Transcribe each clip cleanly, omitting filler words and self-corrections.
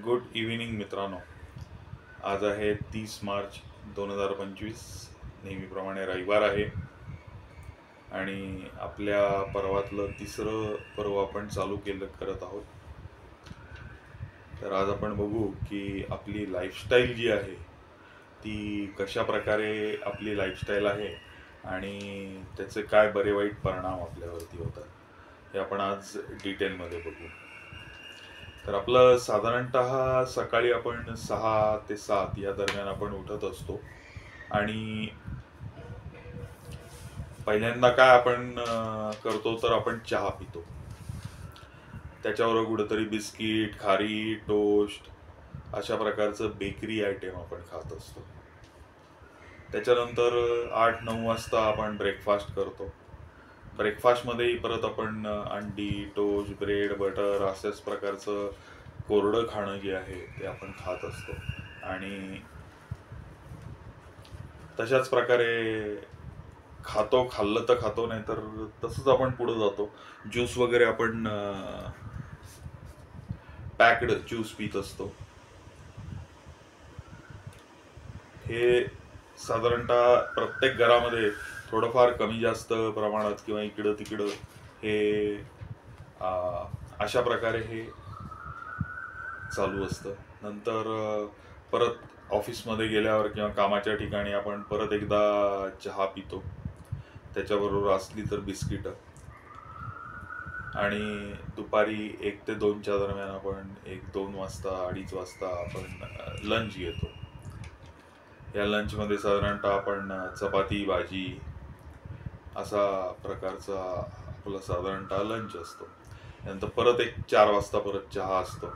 Good evening मित्रांनो. आज आहे 30 मार्च 2025. नेहमीप्रमाणे रविवार आहे आणि आपल्या पर्वातलं तिसरं पर्व आपण चालू करत आहोत. तर आज आपण बघू की आपली लाईफस्टाईल जी आहे ती कशा प्रकारे आपली लाईफस्टाईल आहे आणि त्याचे काय बरे वाईट परिणाम आपल्यावरती होतात हे आपण आज डिटेलमध्ये बघू. तर आपलं साधारणतः सकाळी आपण 6 ते 7 या दरम्यान आपण उठत असतो आणि पहिल्यांदा काय आपण करतो तर आपण चहा पितो. त्याच्यावर कुठेतरी बिस्किट, खारी, टोस्ट अशा प्रकारचं बेकरी आयटेम आपण खात असतो. त्याच्यानंतर 8-9 वाजता आपण ब्रेकफास्ट करतो. ब्रेकफास्टमध्येही परत आपण अंडी, टोस्ट, ब्रेड, बटर अशाच प्रकारचं कोरडं खाणं जे आहे ते आपण खात असतो आणि तशाच प्रकारे खाल्लं तर खातो, नाही तर तसंच आपण पुढे जातो. ज्यूस वगैरे आपण पॅक्ड ज्यूस पित असतो. हे साधारणतः प्रत्येक घरामध्ये थोडंफार कमी जास्त प्रमाणात किंवा इकडं तिकडं हे अशा प्रकारे हे चालू असतं. नंतर परत ऑफिसमध्ये गेल्यावर किंवा कामाच्या ठिकाणी आपण परत एकदा चहा पितो. त्याच्याबरोबर असली तर बिस्किटं आणि दुपारी 1 ते 2च्या दरम्यान आपण 1-2 वाजता 2:30 वाजता आपण लंच घेतो. या लंचमध्ये साधारणतः आपण चपाती, भाजी असा प्रकारचा आपला साधारणतः लंच असतो. नंतर परत 4 वाजता परत चहा असतो.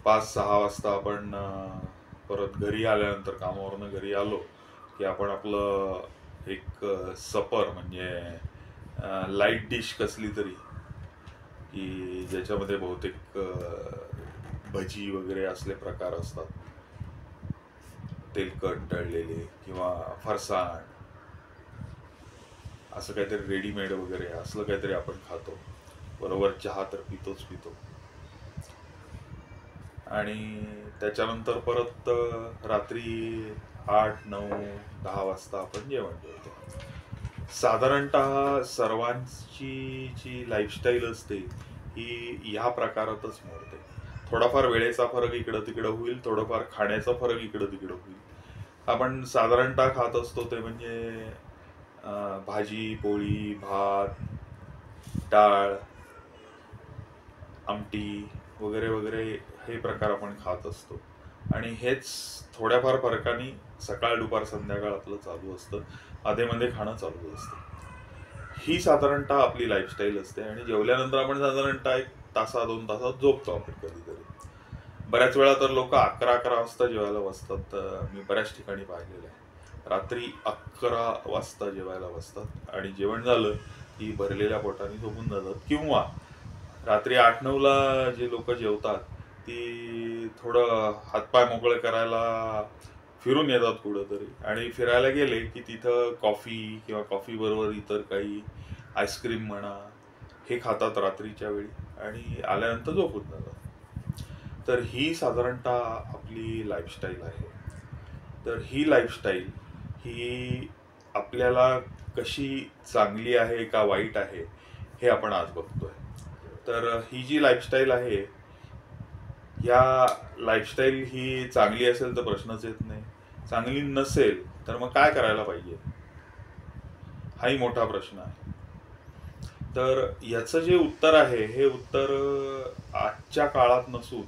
5-6 वाजता आपण परत घरी आल्यानंतर कामावरनं घरी आलो की आपण आपलं एक सपर म्हणजे लाईट डिश कसली तरी की ज्याच्यामध्ये बहुतेक भजी वगैरे असले प्रकार असतात, तेलकट तळलेले किंवा फरसाण असं काहीतरी रेडीमेड वगैरे असलं काहीतरी आपण खातो. बरोबर चहा तर पितो आणि त्याच्यानंतर परत रात्री 8-9-10 वाजता आपण जेवण जेवतो. साधारणतः सर्वांची जी लाईफस्टाईल असते ही ह्या प्रकारातच मोडते. थोडाफार वेळेचा फरक इकडं तिकडं होईल, थोडाफार खाण्याचा फरक इकडं तिकडं होईल. आपण साधारणतः खात असतो ते म्हणजे भाजी, पोळी, भात, डाळ, आमटी वगैरे वगैरे हे प्रकार आपण खात असतो आणि हेच थोड्याफार फरकाने सकाळ, दुपार, संध्याकाळ आपलं चालू असतं. अधेमध्ये खाणं चालू असतं. ही साधारणतः आपली लाईफस्टाईल असते आणि जेवल्यानंतर आपण साधारणतः 1-2 तासात झोपतो आपण कधीतरी. बऱ्याच वेळा तर लोक 11 वाजता जेवायला बसतात. मी बऱ्याच ठिकाणी पाहिलेलं आहे. रात्री 11 वाजता जेवायला बसतात आणि जेवण झालं की भरलेल्या पोटाने झोपून जातात. किंवा रात्री 8-9ला जे लोक जेवतात ती थोडं हातपाय मोकळे करायला फिरून येतात कुठंतरी आणि फिरायला गेले की तिथं कॉफी किंवा कॉफी बरोबर इतर काही आईस्क्रीम म्हणा हे खातात रात्रीच्या वेळी आणि आल्यानंतर झोपून जातात. तर ही साधारणतः आपली लाईफस्टाईल आहे. तर ही लाईफस्टाईल ही आपल्याला कशी चांगली आहे का वाईट आहे हे आपण आज बघतोय. तर ही जी लाईफस्टाईल आहे या लाईफस्टाईल ही चांगली असेल तर प्रश्नच येत नाही. चांगली नसेल तर मग काय करायला पाहिजे हाही मोठा प्रश्न आहे. तर याचं जे उत्तर आहे हे उत्तर आजच्या काळात नसून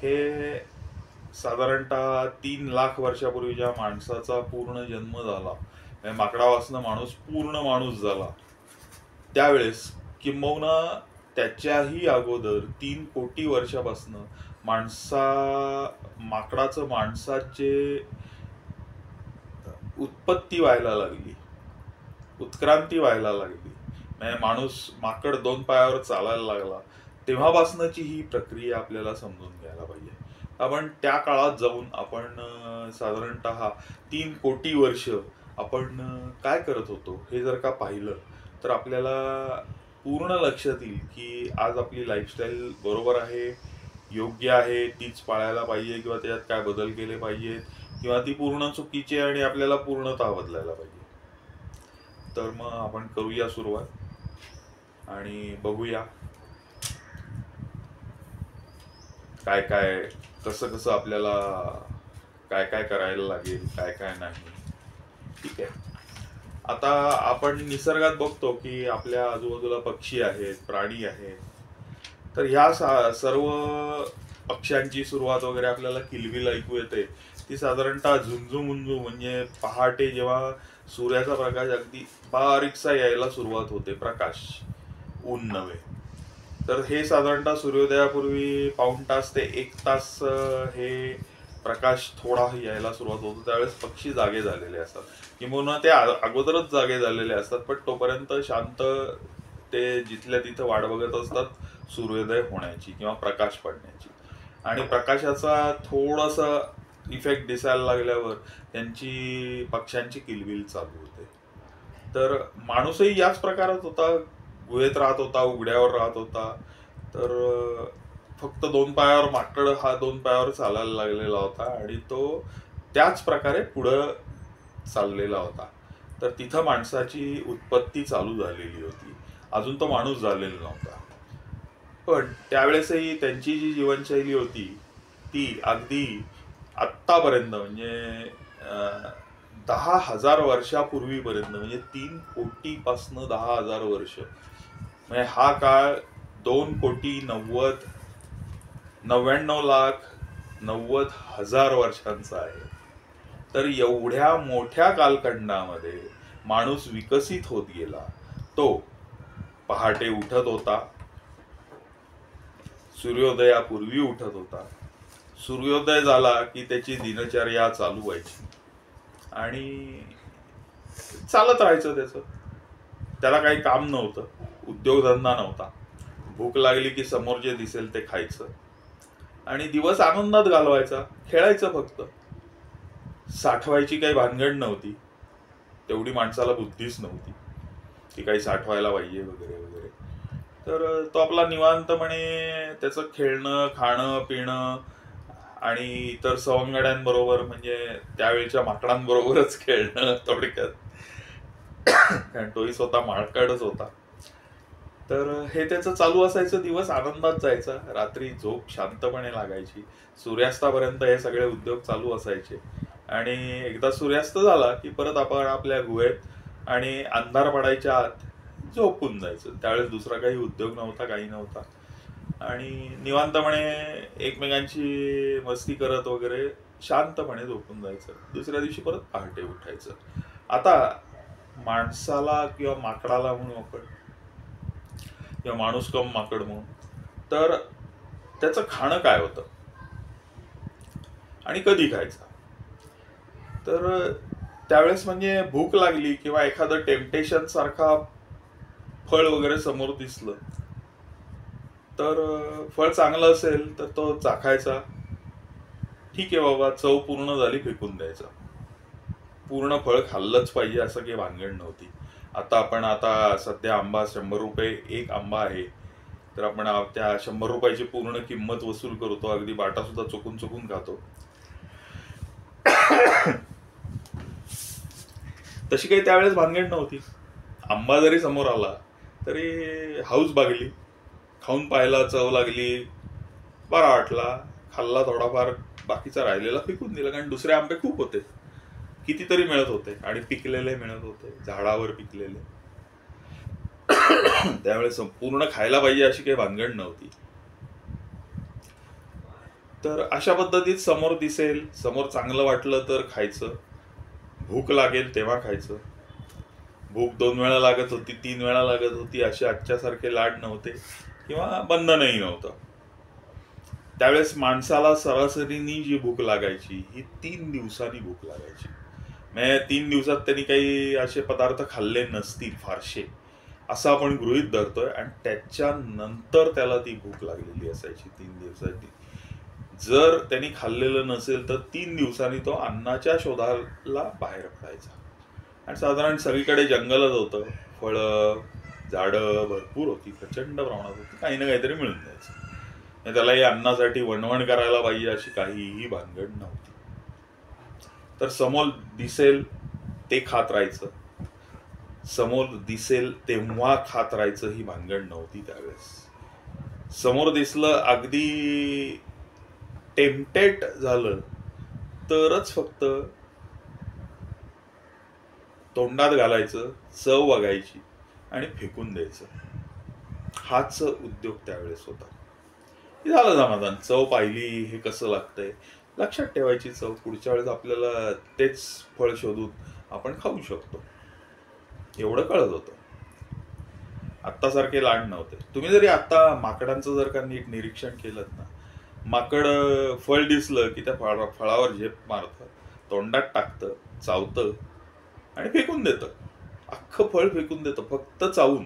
हे साधारणतः 3 लाख वर्षापूर्वी ज्या माणसाचा पूर्ण जन्म झाला, माकडापासून माणूस पूर्ण माणूस झाला त्यावेळेस किंबहुना त्याच्याही अगोदर 3 कोटी वर्षापासून माकडाचं माणसाचे उत्पत्ती व्हायला लागली, उत्क्रांती व्हायला लागली. माकड 2 पायावर चालायला लागला तेव्हापासूनची ही प्रक्रिया आपल्याला समजून घ्यायला पाहिजे. आपण त्या काळात जाऊन आपण साधारणतः 3 कोटी वर्ष आपण काय करत होतो हे जर का पाहिलं तर आपल्याला पूर्ण लक्षात येईल की आज आपली लाईफस्टाईल बरोबर आहे योग्य आहे तीच पाळायला पाहिजे किंवा त्याच्यात काय बदल केले पाहिजेत किंवा ती पूर्ण चुकीची आणि आपल्याला पूर्णतः बदलायला पाहिजे. तर मग आपण करूया सुरुवात आणि बघूया काय काय कसं कसं आपल्याला काय काय करायला लागेल, काय काय नाही. ठीक आहे. आता आपण निसर्गात बघतो की आपल्या आजूबाजूला पक्षी आहेत, प्राणी आहेत. तर ह्या सर्व पक्ष्यांची सुरुवात वगैरे आपल्याला किलबिल ऐकू येते ती साधारणतः झुंजू म्हणजे पहाटे जेव्हा सूर्याचा प्रकाश अगदी बारीकसा यायला सुरुवात होते, प्रकाश, ऊन नव्हे. तर हे साधारणतः सूर्योदयापूर्वी पाऊण तास ते 1 तास हे प्रकाश थोडा यायला सुरुवात होतो. त्यावेळेस पक्षी जागे झालेले असतात किंवा ते अगोदरच जागे झालेले असतात, पण तोपर्यंत शांत ते जिथल्या तिथं वाट बघत असतात सूर्योदय होण्याची किंवा प्रकाश पडण्याची. आणि प्रकाशाचा थोडासा इफेक्ट दिसायला लागल्यावर त्यांची पक्ष्यांची किलबिल चालू होते. तर माणूसही याच प्रकारात होता, गुहेत राहत होता, उघड्यावर राहत होता. तर फक्त 2 पायावर, माकड हा 2 पायावर चालायला लागलेला होता आणि तो त्याच प्रकारे पुढं चाललेला होता. तर तिथं माणसाची उत्पत्ती चालू झालेली होती. अजून तो माणूस झालेला नव्हता. पण त्यावेळेसही त्यांची जी जीवनशैली होती ती अगदी आत्तापर्यंत म्हणजे 10,000 वर्षापूर्वीपर्यंत, म्हणजे 3 कोटीपासनं 10,000 वर्ष, म्हणजे हा काळ 2,99,90,000 वर्षांचा आहे. तर एवढ्या मोठ्या कालखंडामध्ये माणूस विकसित होत गेला. तो पहाटे उठत होता, सूर्योदयापूर्वी उठत होता, सूर्योदय झाला की त्याची दिनचर्या चालू व्हायची आणि चालत राहायचं. त्याला काही काम नव्हतं, उद्योगधंदा नव्हता. भूक लागली की समोर जे दिसेल ते खायचं आणि दिवस आनंदात घालवायचा, खेळायचं फक्त. साठवायची काही भानगड नव्हती, तेवढी माणसाला बुद्धीच नव्हती की काही साठवायला पाहिजे वगैरे वगैरे. तर तो आपला निवांतपणे त्याचं खेळणं, खाणं, पिणं आणि इतर सवंगड्यांबरोबर म्हणजे त्यावेळच्या माकडांबरोबरच खेळणं थोडक्यात, कारण तोही स्वतः माळकडच होता. तर हे त्याचं चालू असायचं. दिवस आनंदात जायचा, रात्री झोप शांतपणे लागायची, सूर्यास्तापर्यंत हे सगळे उद्योग चालू असायचे. आणि एकदा सूर्यास्त झाला की परत आपण आपल्या गुहेत आणि अंधार पडायच्या आत झोपून जायचं. त्यावेळेस दुसरा काही उद्योग नव्हता, काही नव्हता आणि निवांतपणे एकमेकांची मस्ती करत वगैरे शांतपणे झोपून जायचं. दुसऱ्या दिवशी परत पहाटे उठायचं. आता माणसाला किंवा माकडाला म्हणू आपण, किंवा माणूस कम माकड म्हणून, तर त्याचं खाणं काय होतं आणि कधी खायचं. तर त्यावेळेस म्हणजे भूक लागली किंवा एखादं टेम्पटेशन सारखा फळ वगैरे समोर दिसलं तर फळ चांगलं असेल तर तो चाखायचा. ठीक आहे बाबा, चव पूर्ण झाली, फेकून द्यायचा. पूर्ण फळ खाल्लंच पाहिजे असं काही भानगड नव्हती. आता सध्या आंबा 100 रुपये एक आंबा आहे, तर आपण त्या 100 रुपयाची पूर्ण किंमत वसूल करतो, अगदी बाटा सुद्धा चुकून चुकून खातो. तशी काही त्यावेळेस भानगड नव्हती. आंबा जरी समोर आला तरी हाऊस बागली, खाऊन पाहायला, चव लागली, बरा वाटला, खाल्ला थोडाफार, बाकीचा राहिलेला फेकून दिला. कारण दुसरे आंबे खूप होते, कितीतरी मिळत होते आणि पिकलेले मिळत होते, झाडावर पिकलेले. त्यावेळेस पूर्ण खायला पाहिजे अशी काही भानगड नव्हती. तर अशा पद्धतीत समोर दिसेल, समोर चांगलं वाटलं तर खायचं, भूक लागेल तेव्हा खायचं. भूक 2 वेळा लागत होती, 3 वेळा लागत होती, असे आजच्या सारखे लाड नव्हते किंवा बंधनही नव्हतं. त्यावेळेस माणसाला सरासरीनी जी भूक लागायची ही 3 दिवसांनी भूक लागायची. म्हणजे 3 दिवसात त्यांनी काही असे पदार्थ खाल्ले नसतील फारसे, असं आपण गृहीत धरतोय. आणि त्याच्यानंतर त्याला ती भूक लागलेली असायची 3 दिवसांनी. जर त्यांनी खाल्लेलं नसेल तर 3 दिवसांनी तो अन्नाच्या शोधाला बाहेर पडायचा. आणि साधारण सगळीकडे जंगलच होतं, फळं झाडं भरपूर होती, प्रचंड प्रमाणात होती, काही ना काहीतरी मिळून जायचं. त्यालाही अन्नासाठी वणवण करायला पाहिजे अशी काहीही भानगड नव्हती. तर समोर दिसेल ते खात राहायचं, समोर दिसेल तेव्हा खात राहायचं ही भानगड नव्हती त्यावेळेस. समोर दिसलं, अगदी टेम्पटेट झालं तरच फक्त तोंडात घालायचं, चव बघायची आणि फेकून द्यायचं. हाच उद्योग त्यावेळेस होता. झालं समाधान, चव पाहिली, हे कसं लागतंय, लक्षात ठेवायची चव. पुढच्या वेळेस आपल्याला तेच फळ शोधून आपण खाऊ शकतो, एवढं कळत होतं. आत्ता सारखे लाड नव्हते. तुम्ही जरी आता माकडांचं जर का नीट निरीक्षण केलं ना, माकड फळ दिसलं की त्या फळावर झेप मारतं, तोंडात टाकतं, चावतं आणि फेकून देतं. अख्खं फळ फेकून देतं फक्त चावून.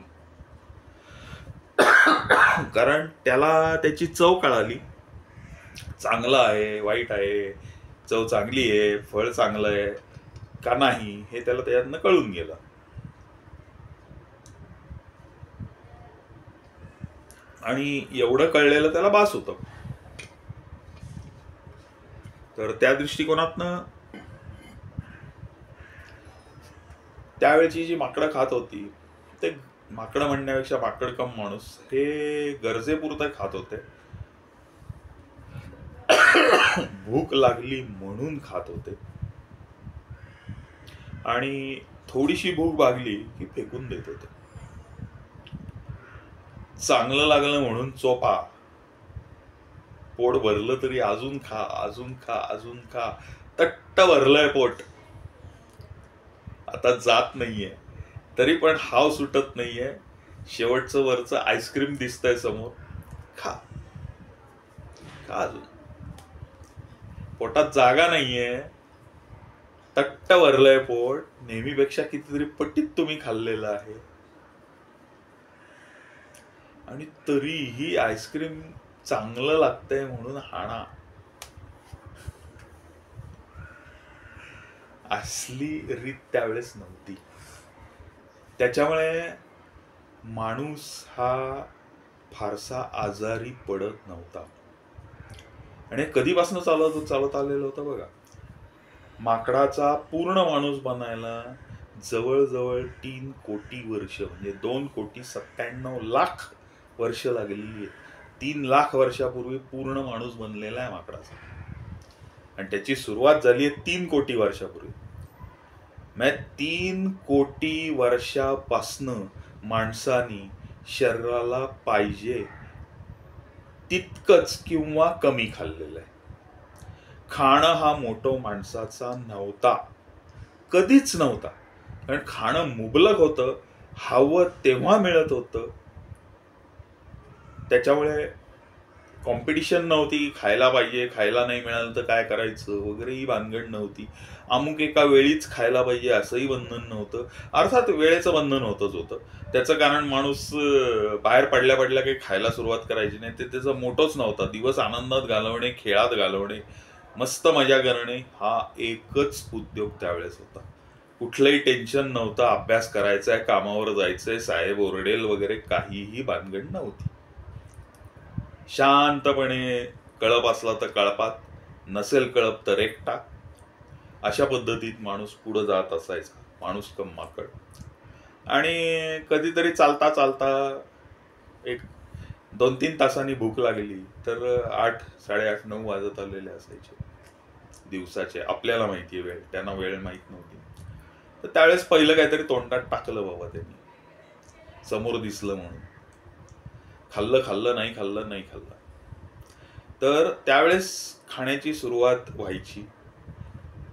कारण त्याला त्याची चव कळाली, चांगलं आहे वाईट आहे, चव चांगली आहे, फळ चांगलं आहे का नाही हे त्याला त्याच्यातनं कळून गेलं. आणि एवढं कळलेलं त्याला बास होतं. तर त्या दृष्टिकोनातनं त्यावेळची जी माकडं खात होती, ते माकडं म्हणण्यापेक्षा माकड कम माणूस हे गरजेपुरतं खात होते. भूक लागली म्हणून खात होते आणि थोडीशी भूक भागली की फेकून देत होते. चांगलं लागलं म्हणून चोपा, पोट भरलं तरी अजून खा, अजून खा, अजून खा, तट्ट भरलंय पोट, आता जात नाहीये तरी पण हाव सुटत नाहीये, शेवटचं वरचं आईस्क्रीम दिसतंय समोर, खा खा, अजून पोटात जागा नाहीये, तट्ट भरलंय पोट, नेहमीपेक्षा कितीतरी पटीत तुम्ही खाल्लेलं आहे आणि तरीही आईस्क्रीम चांगलं लागतंय म्हणून हाणा. असली रीत त्यावेळेस नव्हती. त्याच्यामुळे माणूस हा फारसा आजारी पडत नव्हता. आणि कधीपासून चालत आलेलं होतं बघा. माकडाचा पूर्ण माणूस बनायला जवळजवळ 3 कोटी वर्ष, म्हणजे 2,97,00,000 वर्ष लागलेली आहेत. 3 लाख वर्षापूर्वी पूर्ण माणूस बनलेला आहे माकडाचा. आणि त्याची सुरुवात झाली आहे 3 कोटी वर्षापूर्वी. म्हणजे 3 कोटी वर्षापासनं माणसानी शरीराला पाहिजे तितकंच किंवा कमी खाल्लेलं आहे. खाणं हा मोठो माणसाचा नव्हता, कधीच नव्हता. कारण खाणं मुबलक होतं, हवं तेव्हा मिळत होतं. त्याच्यामुळे कॉम्पिटिशन नव्हती, खायला पाहिजे, खायला नाही मिळालं तर काय करायचं वगैरे ही भानगड नव्हती. अमुक एका वेळीच खायला पाहिजे असंही बंधन नव्हतं. अर्थात वेळेचं बंधन होतच होतं. त्याचं कारण माणूस बाहेर पडल्या काही खायला सुरुवात करायची नाही, ते त्याचं मोठंच नव्हता. दिवस आनंदात घालवणे, खेळात घालवणे, मस्त मजा करणे हा एकच उद्योग त्यावेळेस होता. कुठलंही टेन्शन नव्हतं, अभ्यास करायचा आहे, कामावर जायचंय, साहेब ओरडेल वगैरे काहीही भानगड नव्हती. शांतपणे कळप असला तर कळपात, नसेल कळप तर एकटा, अशा पद्धतीत माणूस पुढे जात असायचा, माणूस कम माकड. आणि कधीतरी चालता चालता एक 2-3 तासांनी भूक लागली तर 8, 8:30, 9 वाजत आलेले असायचे दिवसाचे. आपल्याला माहितीये वेळ, त्यांना वेळ माहित नव्हती. तर त्यावेळेस पहिलं काहीतरी तोंडात टाकलं बाबा त्यांनी, समोर दिसलं म्हणून. खाल्लं नाही खाल्लं. तर त्यावेळेस खाण्याची सुरुवात व्हायची.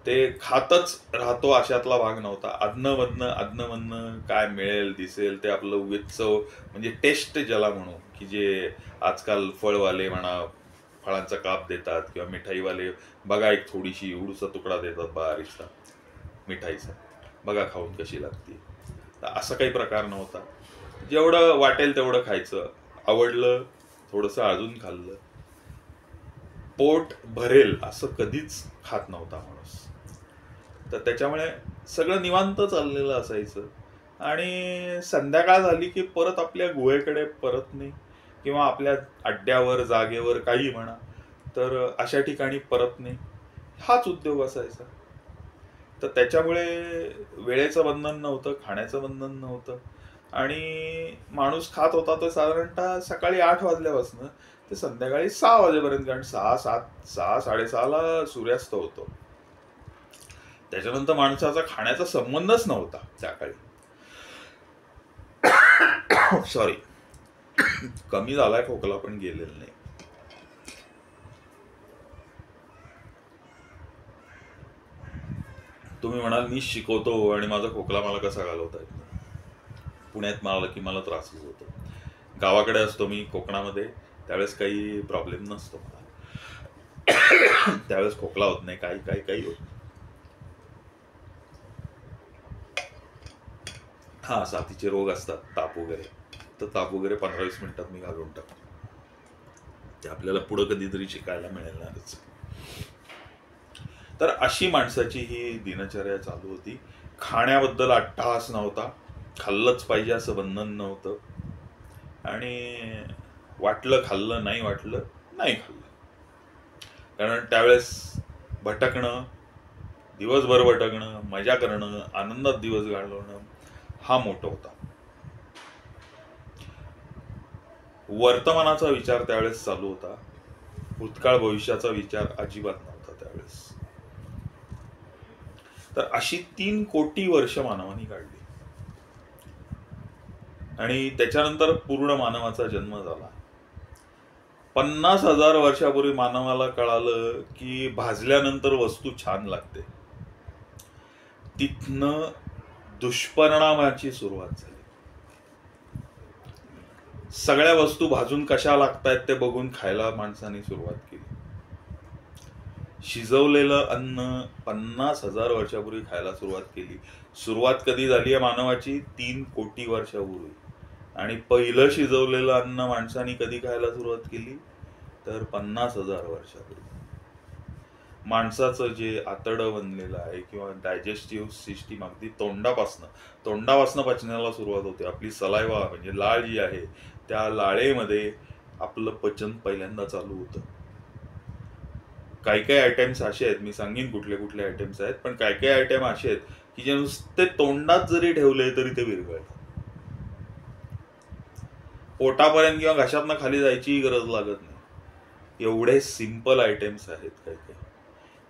ते खातच राहतो अशातला भाग नव्हता. अधनं काय मिळेल दिसेल ते आपलं उगीच चव, म्हणजे टेस्ट ज्याला म्हणू, की जे आजकाल फळवाले म्हणा फळांचा काप देतात किंवा मिठाईवाले बघा एक थोडीशी एवढूसा तुकडा देतात बारीकसा मिठाईचा, बघा खाऊन कशी लागते. तर असा काही प्रकार नव्हता. जेवढं वाटेल तेवढं खायचं, आवडलं थोडंसं अजून खाल्लं, पोट भरेल असं कधीच खात नव्हता माणूस. तर त्याच्यामुळे सगळं निवांत चाललेलं असायचं. आणि संध्याकाळ झाली की परत आपल्या गुहेकडे परतणे, किंवा आपल्या अड्ड्यावर जागेवर काही म्हणा, तर अशा ठिकाणी परतणे हाच उद्योग असायचा. तर त्याच्यामुळे वेळेचं बंधन नव्हतं, खाण्याचं बंधन नव्हतं, आणि माणूस खात होता तर साधारणतः सकाळी 8 वाजल्यापासून ते संध्याकाळी 6 वाजेपर्यंत, कारण 6-7, 6-6:30ला सूर्यास्त होतो. त्याच्यानंतर माणसाचा खाण्याचा संबंधच नव्हता त्या काळी. सॉरी, कमी झालाय खोकला पण गेलेला नाही. तुम्ही म्हणाल मी शिकवतो आणि माझा खोकला मला कसा घालवता येत नाही. पुण्यात मला की मला त्रासच होतो. गावाकडे असतो मी कोकणामध्ये, त्यावेळेस काही प्रॉब्लेम नसतो मला. त्यावेळेस खोकला होत नाही, काही होत नाही. हा, साथीचे रोग असतात, ताप वगैरे, तर ताप वगैरे 15-20 मिनिटात मी घालून टाकतो. ते आपल्याला पुढं कधीतरी शिकायला मिळणारच. तर अशी माणसाची ही दिनचर्या चालू होती. खाण्याबद्दल अट्टहास नव्हता, खाल्लंच पाहिजे असं बंधन नव्हतं, आणि वाटलं खाल्लं, नाही वाटलं नाही खाल्लं. कारण त्यावेळेस भटकणं, दिवसभर भटकणं, मजा करणं, आनंदात दिवस घालवणं हा मोठा होता. वर्तमानाचा विचार त्यावेळेस चालू होता, भूतकाळ भविष्याचा विचार अजिबात नव्हता त्यावेळेस. तर अशी 3 कोटी वर्ष मानवाने काढली, आणि त्याच्यानंतर पूर्ण मानवाचा जन्म झाला. 50,000 वर्षापूर्वी मानवाला कळालं की भाजल्यानंतर वस्तू छान लागते. तिथनं दुष्परिणामाची सुरुवात झाली. सगळ्या वस्तू भाजून कशा लागतायत ते बघून खायला माणसाने सुरुवात केली. शिजवलेलं अन्न 50,000 वर्षापूर्वी खायला सुरुवात केली. सुरुवात कधी झाली आहे मानवाची? 3 कोटी वर्षापूर्वी. आणि पहिलं शिजवलेलं अन्न माणसाने कधी खायला सुरुवात केली? तर 50,000 वर्षापूर्वी. माणसाचं जे आतडं बनलेलं आहे किंवा डायजेस्टिव्ह सिस्टीम अगदी तोंडापासनं पचनाला सुरुवात होते. आपली सलायवा म्हणजे लाळ जी आहे, त्या लाळेमध्ये आपलं पचन पहिल्यांदा चालू होतं. काही आयटम्स असे आहेत, मी सांगेन कुठले कुठले आयटम्स आहेत, पण काही आयटम असे आहेत की जे नुसते तोंडात जरी ठेवले तरी ते विरघळतात. पोटापर्यंत किंवा घशातनं खाली जायची गरज लागत नाही. एवढे सिंपल आयटम्स आहेत काही.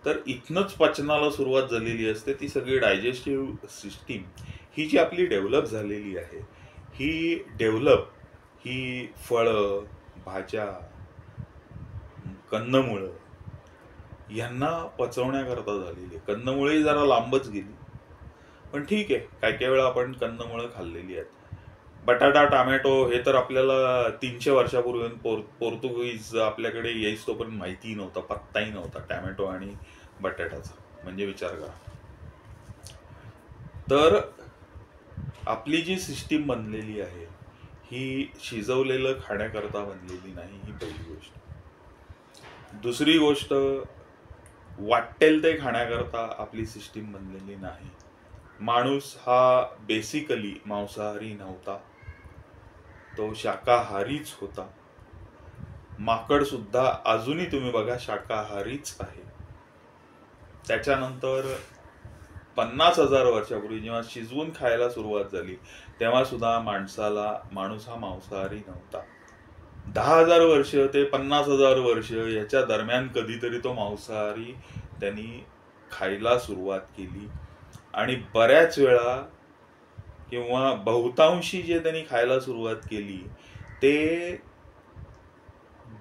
तर इथनच पचनाला सुरुवात झालेली असते. ती सगळी डायजेस्टिव्ह सिस्टीम ही जी आपली डेव्हलप झालेली आहे, ही फळं, भाज्या, कंदमुळं यांना पचवण्याकरता झालेली. कंदमुळेही जरा लांबच गेली, पण ठीक आहे, काही वेळा आपण कंदमुळं खाल्लेली आहेत. बटाटा, टोमॅटो हे तर आपल्याला 300 वर्षापूर्वी पोर्तुगीज आपल्याकडे येईस तोपर्यंत माहितीही नव्हता, पत्ताही नव्हता टोमॅटो आणि बटाट्याचा. म्हणजे विचार करा. तर आपली जी सिस्टीम बनलेली आहे ही शिजवलेलं खाण्याकरता बनलेली नाही, ही पहिली गोष्ट. दुसरी गोष्ट, वाटेल ते खाण्याकरता आपली सिस्टीम बनलेली नाही. माणूस हा बेसिकली मांसाहारी नव्हता, तो शाकाहारीच होता. माकड सुद्धा अजूनही तुम्ही बघा शाकाहारीच आहे. त्याच्यानंतर 50,000 वर्षापूर्वी जेव्हा शिजवून खायला सुरुवात झाली, तेव्हा सुद्धा माणूस हा मांसाहारी नव्हता. 10,000 वर्ष ते 50,000 वर्ष याच्या दरम्यान कधीतरी तो मांसाहारी त्यांनी खायला सुरुवात केली, आणि बऱ्याच वेळा किंवा बहुतांशी जे त्यांनी खायला सुरुवात केली ते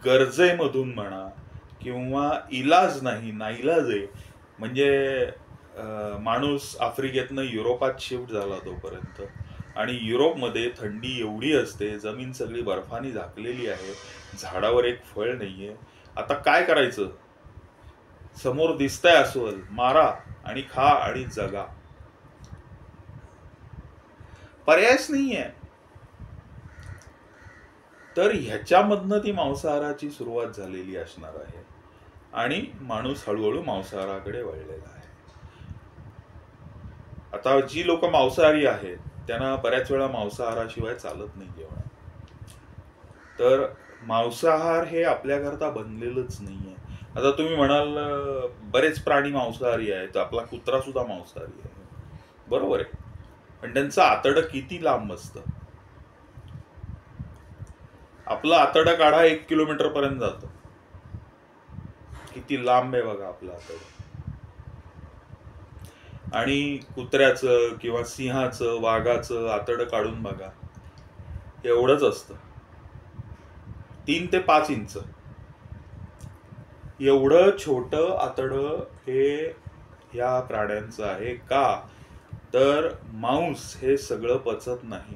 गरजेमधून म्हणा किंवा इलाज नाही, नाईलाज आहे. म्हणजे माणूस आफ्रिकेतनं युरोपात शिफ्ट झाला तोपर्यंत, आणि युरोपमध्ये थंडी एवढी असते, जमीन सगळी बर्फाने झाकलेली आहे, झाडावर एक फळ नाहीये. आता काय करायचं? समोर दिसतंय अस्वल, मारा आणि खा आणि जगा. पर्यायच नाहीये. तर ह्याच्यामधनं ती मांसाहाराची सुरुवात झालेली असणार आहे, आणि माणूस हळूहळू मांसाहाराकडे वळलेला आहे. आता जी लोक मांसाहारी आहेत त्यांना बऱ्याच वेळा मांसाहाराशिवाय चालत नाही जेवण. तर मांसाहार हे आपल्याकरता बनलेलंच नाहीये. आता तुम्ही म्हणाल बरेच प्राणी मांसाहारी आहेत, आपला कुत्रा सुद्धा मांसाहारी आहे, बरोबर आहे, पण त्यांचं आतडं किती लांब असतं. आपलं आतडं काढा 1 किलोमीटर पर्यंत जातं. किती लांब आहे बघा आपलं आतडं. आणि कुत्र्याचं किंवा सिंहाचं, वाघाचं आतडं काढून बघा, एवढंच असतं, 3 ते 5 इंच. एवढं छोटं आतडं हे ह्या प्राण्यांचं आहे. का तर मांस हे सगळं पचत नाही,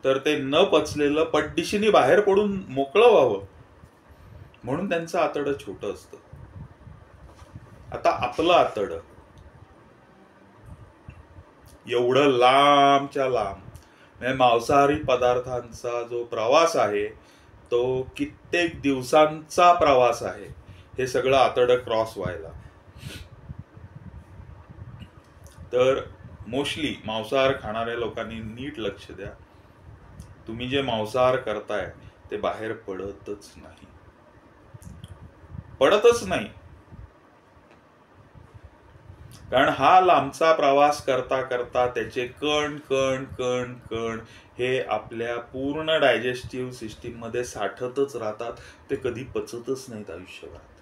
तर ते न पचलेलं पटदिशीने बाहेर पडून मोकळं व्हावं म्हणून त्यांचं आतडं छोटं असतं. आता आपलं आतडं एवढं लांबच्या लांब, म्हणजे मांसाहारी पदार्थांचा जो प्रवास आहे तो कित्येक दिवसांचा प्रवास आहे, हे सगळं आतडं क्रॉस व्हायला. तर मोस्टली मांसाहार खाणाऱ्या लोकांनी नीट लक्ष द्या, तुम्ही जे मांसाहार करताय ते बाहेर पडतच नाही, पडतच नाही. कारण हा लांबचा प्रवास करता करता त्याचे कण कण कण कण हे आपल्या पूर्ण डायजेस्टिव्ह सिस्टीम मध्ये साठतच राहतात, ते कधी पचतच नाहीत आयुष्यभरात.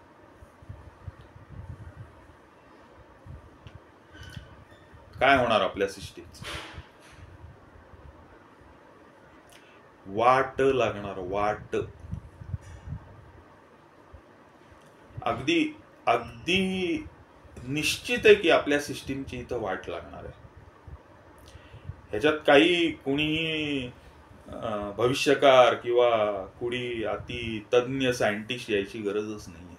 काय होणार आपल्या सिस्टीमचं? वाट लागणार, वाट. अगदी अगदी निश्चित आहे की आपल्या सिस्टीमची इथं वाट लागणार आहे. ह्याच्यात काही कुणीही भविष्यकार किंवा कुणी अति तज्ञ सायंटिस्ट यायची गरजच नाहीये.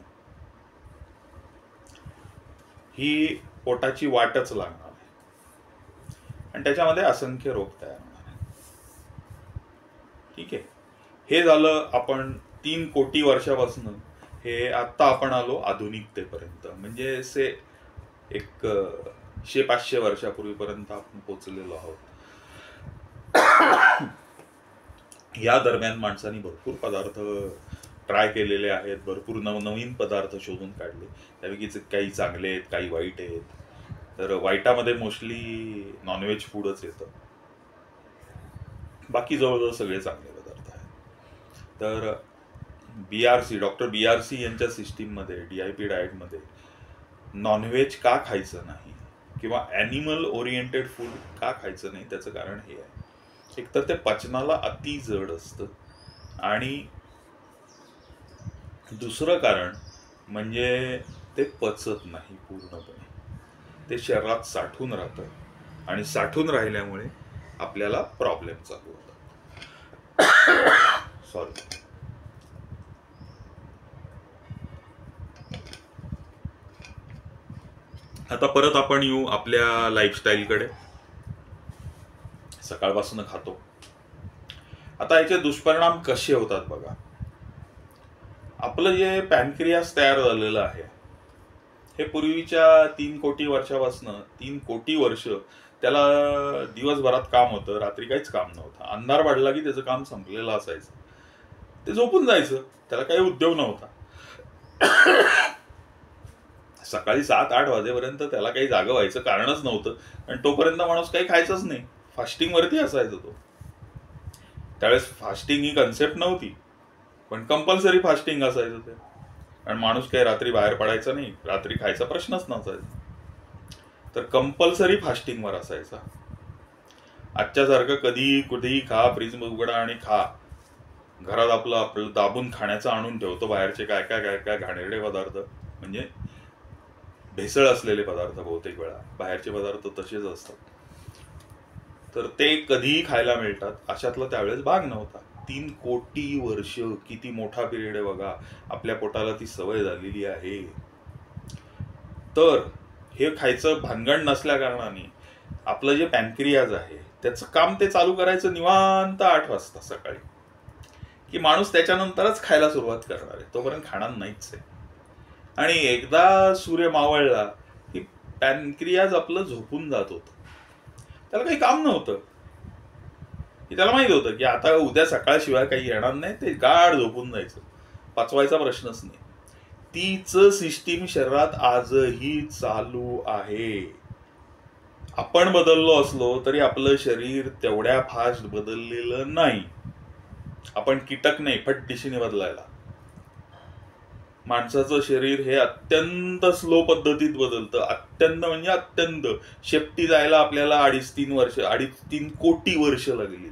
ही पोटाची वाटच लागणार आहे आणि त्याच्यामध्ये असंख्य रोग तयार होणार आहे. ठीक आहे, हे झालं आपण 3 कोटी वर्षापासून, हे आता आपण आलो आधुनिकतेपर्यंत, म्हणजे असे एक 100-500 वर्षापूर्वीपर्यंत आपण पोचलेलो आहोत. या दरम्यान माणसांनी भरपूर पदार्थ ट्राय केलेले आहेत, भरपूर नवनवीन पदार्थ शोधून काढले, त्यापैकी काही चांगले आहेत, काही वाईट आहेत. तर वाईटामध्ये मोस्टली नॉनव्हेज फूडच येतं, बाकी जवळजवळ सगळे चांगले पदार्थ आहेत. तर डॉक्टर BRC यांच्या सिस्टीममध्ये, DIP डाएटमध्ये नॉनव्हेज का खायचं नाही किंवा ॲनिमल ओरिएंटेड फूड का खायचं नाही, त्याचं कारण हे आहे, एक तर ते पचनाला अति जड असतं, आणि दुसरं कारण म्हणजे ते पचत नाही पूर्णपणे, ते शरीरात साठून राहतं, आणि साठून राहिल्यामुळे आपल्याला प्रॉब्लेम चालू होतात. सॉरी. आता परत आपण येऊ आपल्या लाईफस्टाईलकडे. सकाळपासून खातो, आता याचे दुष्परिणाम कसे होतात बघा. आपलं जे पॅनक्रियास तयार झालेलं आहे हे पूर्वीच्या 3 कोटी वर्षापासून 3 कोटी वर्ष त्याला दिवसभरात काम होतं, रात्री काहीच काम नव्हतं. अंधार पडला की त्याचं काम संपलेलं असायचं, ते झोपून जायचं, त्याला काही उद्योग नव्हता. सकाळी 7-8 वाजेपर्यंत त्याला काही जागं व्हायचं कारणच नव्हतं, आणि तोपर्यंत माणूस काही खायचंच नाही, फास्टिंग वरती असायचं तो. त्यावेळेस फास्टिंग ही कन्सेप्ट नव्हती, पण कंपल्सरी फास्टिंग असायचं ते, आणि माणूस काही रात्री बाहेर पडायचा नाही, रात्री खायचा प्रश्नच नसायचा, तर कंपल्सरी फास्टिंगवर असायचा. आजच्यासारखं कधी कुठेही खा, फ्रीज उघडा आणि खा, घरात आपलं दाबून खाण्याचं आणून ठेवतो, बाहेरचे काय काय काय काय घाणेरडे पदार्थ, म्हणजे भेसळ असलेले पदार्थ बहुतेक वेळा बाहेरचे पदार्थ तसेच असतात, तर ते कधीही खायला मिळतात, अशातला त्यावेळेस भाग नव्हता. 3 कोटी वर्ष किती मोठा पिरियड आहे बघा, आपल्या पोटाला ती सवय झालेली आहे. तर हे खायचं भानगड नसल्या कारणाने आपलं जे पॅनक्रियाज आहे त्याचं काम ते चालू करायचं निवांत 8 वाजता सकाळी, की माणूस त्याच्यानंतरच खायला सुरुवात करणार आहे, तोपर्यंत खाणार नाहीच आहे. आणि एकदा सूर्य मावळला की पॅनक्रियाज आपलं झोपून जात होतं, त्याला काही काम नव्हतं. की त्याला माहित होतं की आता उद्या सकाळशिवाय काही येणार नाही, ते गाढ झोपून जायचं, पचवायचा प्रश्नच नाही. तीच सिस्टीम शरीरात आजही चालू आहे. आपण बदललो असलो तरी आपलं शरीर तेवढ्या फास्ट बदललेलं नाही. आपण कीटक नाही फट दिशेने बदलायला. माणसाचं शरीर हे अत्यंत स्लो पद्धतीत बदलतं, अत्यंत म्हणजे अत्यंत. शेपटी जायला आपल्याला 2.5-3 कोटी वर्ष लागलेली.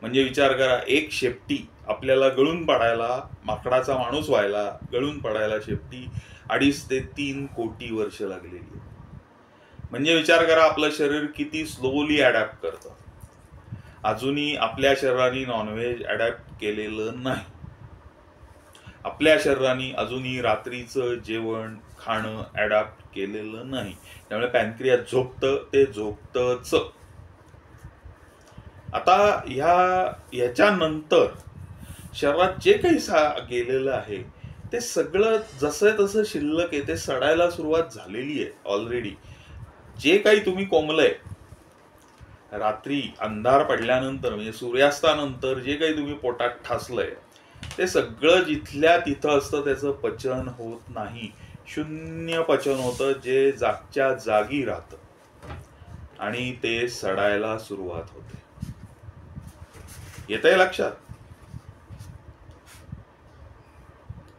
म्हणजे विचार करा, एक शेपटी आपल्याला गळून पडायला, माकडाचा माणूस व्हायला, गळून पडायला शेपटी 2.5 ते 3 कोटी वर्ष लागलेली. म्हणजे विचार करा आपलं शरीर किती स्लोली अडॅप्ट करतं. अजूनही आपल्या शरीराने नॉनव्हेज अडॅप्ट केलेलं नाही. आपल्या शरीराने अजूनही रात्रीचं जेवण खाणं अडॅप्ट केलेलं नाही. त्यामुळे पॅनक्रियास झोपतं, ते झोपतच. आता ह्याच्यानंतर शरीरात जे काही गेलेलं आहे ते सगळं जसं तसं शिल्लक आहे, ते सडायला सुरुवात झालेली आहे ऑलरेडी. जे काही तुम्ही कोंबलंय रात्री अंधार पडल्यानंतर, म्हणजे सूर्यास्तानंतर जे काही तुम्ही पोटात ठासलंय, ते सगळं जिथल्या तिथं असतं, त्याचं पचन होत नाही. शून्य पचन होतं, जे जागच्या जागी राहतं आणि ते सडायला सुरुवात होते. येतंय लक्षात?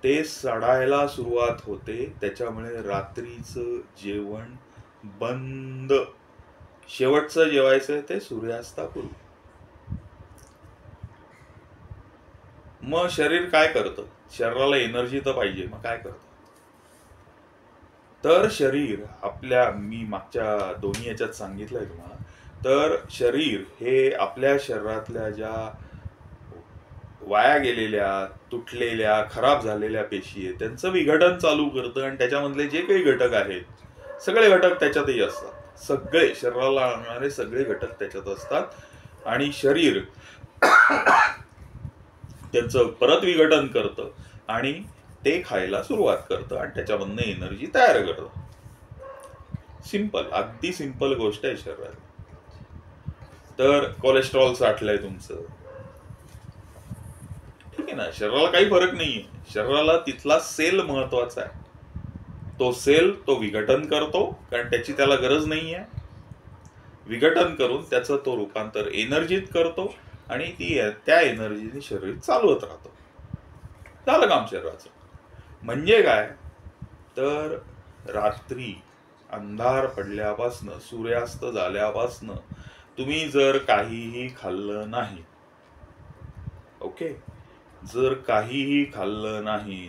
ते सडायला सुरुवात होते. त्याच्यामुळे रात्रीचं जेवण बंद. शेवटचं जेवायचं ते सूर्यास्तापूर्वी. मग शरीर काय करतं? शरीराला एनर्जी तर पाहिजे, मग काय करतं? तर शरीर मी मागच्या दोन्ही याच्यात सांगितलंय तुम्हाला, तर शरीर हे आपल्या शरीरातल्या ज्या वाया गेलेल्या, तुटलेल्या, खराब झालेल्या पेशी आहेत त्यांचं विघटन चालू करतं. आणि त्याच्यामधले जे काही घटक आहेत सगळे घटक त्याच्यातही असतात. सगळे शरीराला आणणारे सगळे घटक त्याच्यात असतात. आणि शरीर त्यांचं परत विघटन करतं आणि ते खायला सुरुवात करतं आणि त्याच्यामधनं एनर्जी तयार करतं. सिंपल, अगदी सिंपल गोष्ट आहे शरीरात. तर कोलेस्ट्रॉल साठलंय तुमचं, ठीक आहे ना, शरीराला काही फरक नाहीये. शरीराला तिथला सेल महत्वाचा आहे. तो सेल तो विघटन करतो, कारण त्याला गरज नाहीये. विघटन करून त्याचं तो रूपांतर एनर्जीत करतो आणि त्या एनर्जीने शरीर चालवत राहतो. झालं काम शरीराचं. म्हणजे काय, तर रात्री अंधार पडल्यापासनं, सूर्यास्त झाल्यापासनं तुम्ही जर काहीही खाल्लं नाही, ओके, जर काहीही खाल्लं नाही,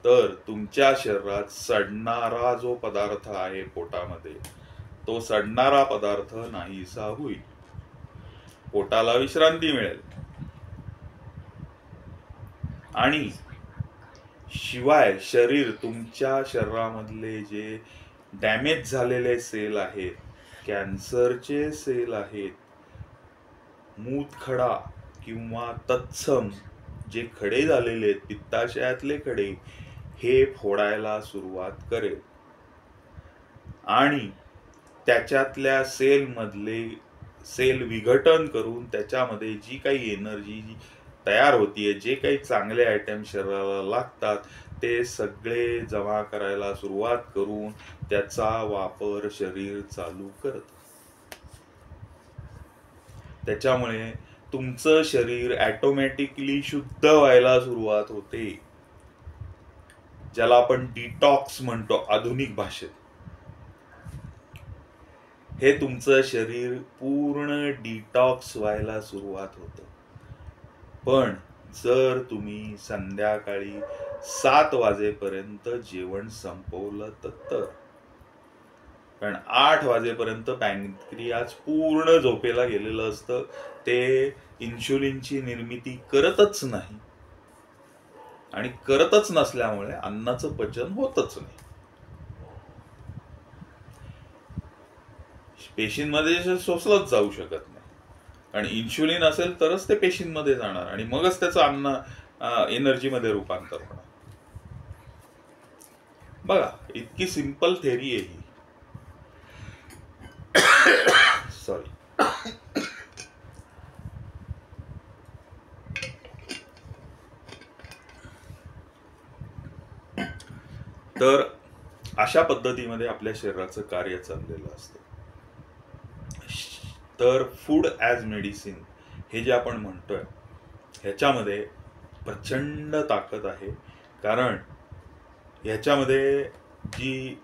तर तुमच्या शरीरात सडणारा जो पदार्थ आहे पोटामध्ये, तो सडणारा पदार्थ नाहीसा होईल. पोटाला विश्रांती मिळेल. आणि शिवाय तुमच्या शरीरामधले जे डॅमेज झालेले सेल आहेत, कॅन्सरचे सेल आहेत, मूतखडा किंवा तत्सम जे खडे झालेले आहेत, पित्ताशयातले खडे, हे फोडायला सुरुवात करेल. आणि त्याच्यातल्या सेल विघटन करून त्याच्यामध्ये जी काही एनर्जी तयार होतीये, जे काही चांगले आयटम शरीराला लागतात, ते सगळे जमा करायला सुरुवात करून त्याचा वापर शरीर चालू करतं. त्याच्यामुळे तुमचं शरीर ऑटोमॅटिकली शुद्ध व्हायला सुरुवात होते, ज्याला आपण डिटॉक्स म्हणतो आधुनिक भाषेत. हे तुमचं शरीर पूर्ण डिटॉक्स व्हायला सुरुवात होतं. पण जर तुम्ही संध्याकाळी 7 वाजेपर्यंत जेवण संपवलं तर, कारण 8 वाजेपर्यंत पॅनक्रियाज पूर्ण झोपेला गेलेलं असतं. ते इन्शुलिनची निर्मिती करतच नाही आणि करतच नसल्यामुळे अन्नाचं पचन होतच नाही. पेशींमध्ये शोषलंच जाऊ शकत नाही, आणि इन्शुलिन असेल तरच ते पेशींमध्ये जाणार आणि मगच त्याचं अन्न एनर्जीमध्ये रूपांतर होणार. बघा, इतकी सिंपल थेरी आहे ही. सॉरी. तर अशा पद्धतीमध्ये आपल्या शरीराचं कार्य चाललेलं असतं. तर फूड ॲज मेडिसिन हे जे आपण म्हणतोय ह्याच्यामध्ये प्रचंड ताकद आहे. कारण ह्याच्यामध्ये जी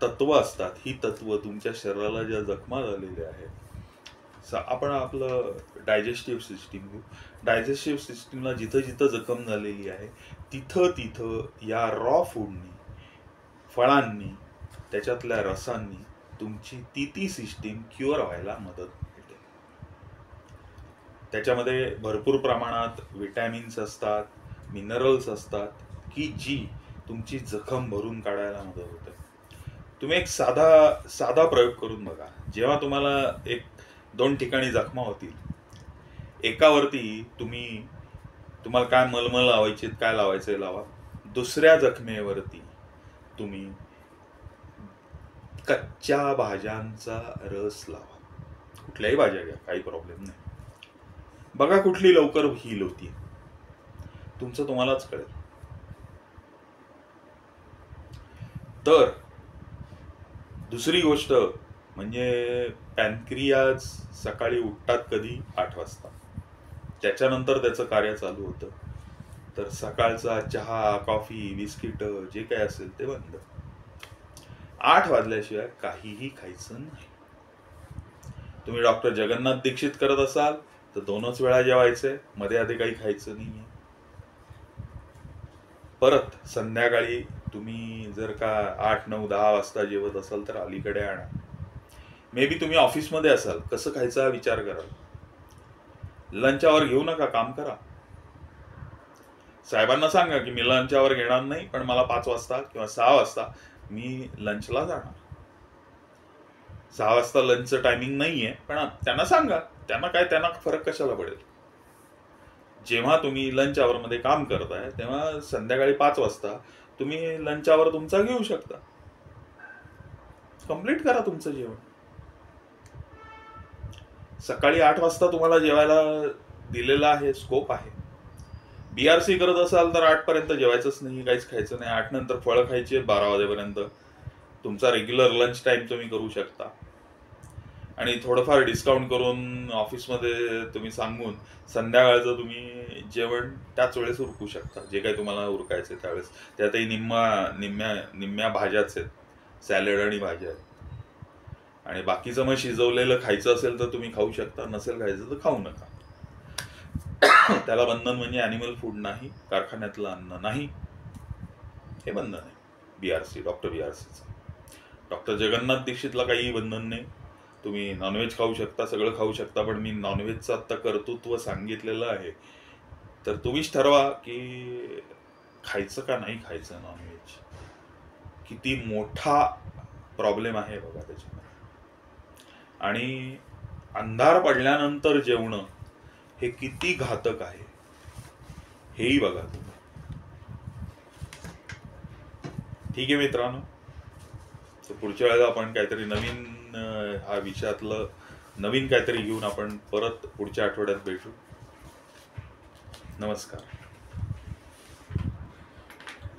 तत्व असतात, ही तत्व तुमच्या शरीराला ज्या जखमा झालेल्या आहेत, आपण आपलं डायजेस्टिव्ह सिस्टीम घेऊ. डायजेस्टिव्ह सिस्टीमला जिथं जिथं जखम झालेली आहे तिथं तिथं या रॉ फूडनी, फळांनी, त्याच्यातल्या रसांनी तुमची ती सिस्टीम क्युअर व्हायला मदत होते. त्याच्यामध्ये भरपूर प्रमाणात विटॅमिन्स असतात, मिनरल्स असतात की जी तुमची जखम भरून काढायला मदत होते. तुम्ही एक साधा प्रयोग करून बघा. जेव्हा तुम्हाला 1-2 ठिकाणी जखमा होतील, एकावरती तुम्हाला काय मलमल लावायची, काय लावायचंय लावा. दुसऱ्या जखमेवरती तुम्ही कच्च्या भाज्यांचा रस लावा. कुठल्याही भाज्या घ्या, काही प्रॉब्लेम नाही. बघा कुठली लवकर हील होती. तुमचं तुम्हालाच कळेल. तर दुसरी गोष्ट म्हणजे पॅनक्रियाज सकाळी उठतात कधी? 8 वाजता. त्याच्यानंतर त्याचं कार्य चालू होतं. तर सकाळचा चहा, कॉफी, बिस्किट जे काही असेल ते बंद. 8 वाजल्याशिवाय काहीही खायचं नाही. तुम्ही डॉक्टर जगन्नाथ दीक्षित करत असाल तर 2च वेळा जेवायचंय, मध्ये आधी काही खायचं नाहीये. परत संध्याकाळी तुम्ही जर का 8, 9, 10 वाजता जेवत असाल तर अलीकडे आणा. मे बी तुम्ही ऑफिसमध्ये असाल, कसं खायचा विचार कराल. लंच आवर घेऊ नका, काम करा. साहेबांना सांगा की मी लंच आवर घेणार नाही, पण मला 5 वाजता किंवा 6 वाजता मी लंचला जाणार. 6 वाजता लंचचं टायमिंग नाहीये, पण त्यांना सांगा. त्यांना फरक कशाला पडेल. जेव्हा तुम्ही लंच आवर मध्ये काम करताय तेव्हा संध्याकाळी 5 वाजता तुम्ही लंच आवर तुमचा घेऊ शकता. कंप्लीट करा तुमचं जेवण. सकाळी 8 वाजता तुम्हाला जेवायला दिलेला आहे, स्कोप आहे. BRC करत असाल तर 8 पर्यंत जेवायचंच नाही, काहीच खायचं नाही. 8 नंतर फळं खायची 12 वाजेपर्यंत. तुमचा रेग्युलर लंच टाइम तुम्ही करू शकता. आणि थोडंफार डिस्काउंट करून ऑफिसमध्ये तुम्ही सांगून संध्याकाळचं तुम्ही जेवण त्याच वेळेस उरकू शकता, जे काही तुम्हाला उरकायचं त्यावेळेस. त्यातही निम्म्या भाज्याच आहेत, सॅलड आणि भाज्या आहेत. आणि बाकीचं मग शिजवलेलं खायचं असेल तर तुम्ही खाऊ शकता, नसेल खायचं तर खाऊ नका. त्याला बंधन म्हणजे ॲनिमल फूड नाही, कारखान्यातलं अन्न नाही, हे बंधन आहे. BRC, डॉक्टर BRCचं. डॉक्टर जगन्नाथ दीक्षितला काहीही बंधन नाही. तुम्ही नॉनव्हेज खाऊ शकता, सगळं खाऊ शकता, पण मी नॉनव्हेजचं आत्ता कर्तृत्व सांगितलेलं आहे. तर तुम्हीच ठरवा की खायचं का नाही खायचं नॉनव्हेज. किती मोठा प्रॉब्लेम आहे बघा त्याच्यामध्ये. आणि अंधार पडल्यानंतर जेवणं हे किती घातक आहे हेही बघा तुम्ही. ठीक आहे मित्रांनो, तर पुढच्या वेळेला आपण काहीतरी नवीन हा विषयातलं नवीन काहीतरी घेऊन आपण परत पुढच्या आठवड्यात भेटू. नमस्कार.